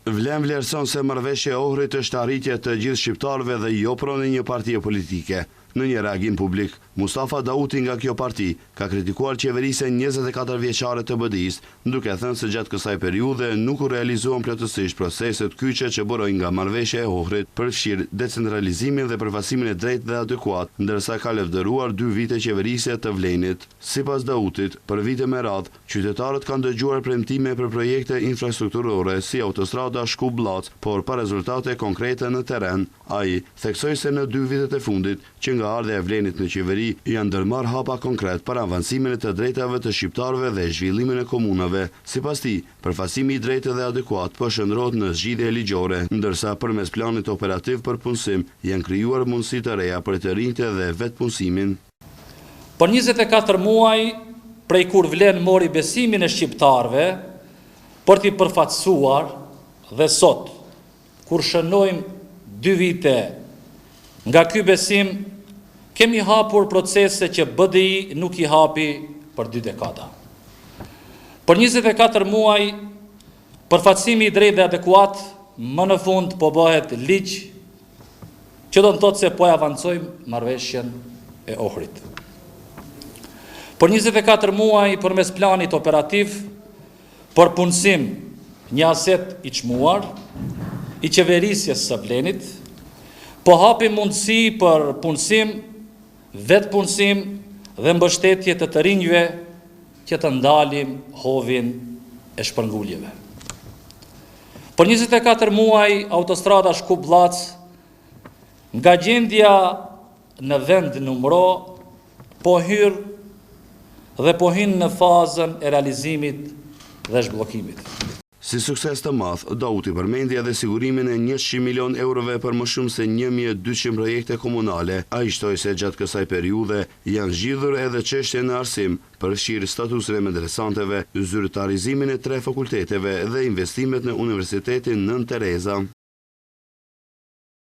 Vlerëson se marrëveshja e Ohrit është arritje të gjithë shqiptarëve dhe jo proni një partie politike. Në një reagim publik, Mustafa Dauti nga kjo parti ka kritikuar qeverisjen 24 vjeçare të BDI-s, duke thënë se gjatë kësaj periudhe nuk u realizuan plotësisht proceset kyçe që burojnë nga marrëveshja e Ohrit, përfshirë decentralizimin dhe përfaqësimin e drejtë dhe adekuat, ndërsa ka lëvdëruar 2 vite qeverisja të Vlenit. Sipas Dautit, për vite me radhë, qytetarët kanë dëgjuar premtime për projekte infrastrukturore si autostrada Shkup-Llaç, por pa rezultate konkrete në terren. Ai theksoi se në 2 vitet e fundit që nga ardha e Vlenit në qeveri janë ndërmarrë hapa konkret për avancimin e të drejtave të shqiptarëve dhe zhvillimin e komunave. Sipas tij, përfaqësimi i drejtë dhe adekuat po shndrohet në zgjidhje ligjore, ndërsa përmes planit operativ për punësim janë krijuar mundësi të reja për të rinjtë dhe vetpunësimin. Për 24 muaj prej kur Vlen mori besimin e shqiptarëve për t'i përfaqësuar dhe sot, kur shënojmë 2 vite nga ky besim, kemi hapur procese që BDI nuk i hapi për 2 dekada. Për 24 muaj, përfaqësimi i drejtë dhe adekuat më në fund po bëhet ligj, që do të thotë se po avancojmë marrëveshjen e Ohrit. Për 24 muaj, përmes planit operativ për punësim një aset i çmuar i qeverisjes së Vlenit, po hapim mundësi për punësim, vetpunësim dhe mbështetje të rinjve që të ndalim hovin e shpërnguljeve. Për 24 muaj, autostrada Shkup-Llaç, nga gjendja në vend numëro, po hyrë dhe po hyn në fazën e realizimit dhe zhbllokimit. Si sukses të madh, Dauti përmendi edhe sigurimin e 100 milion eurove për më shumë se 1200 projekte komunale. Ai shtoi se gjatë kësaj periudhe janë zgjidhur edhe çështje në arsim, përfshirë statusin e medresanteve, zyrtarizimin e 3 fakulteteve dhe investimet në Universitetin Nën Tereza.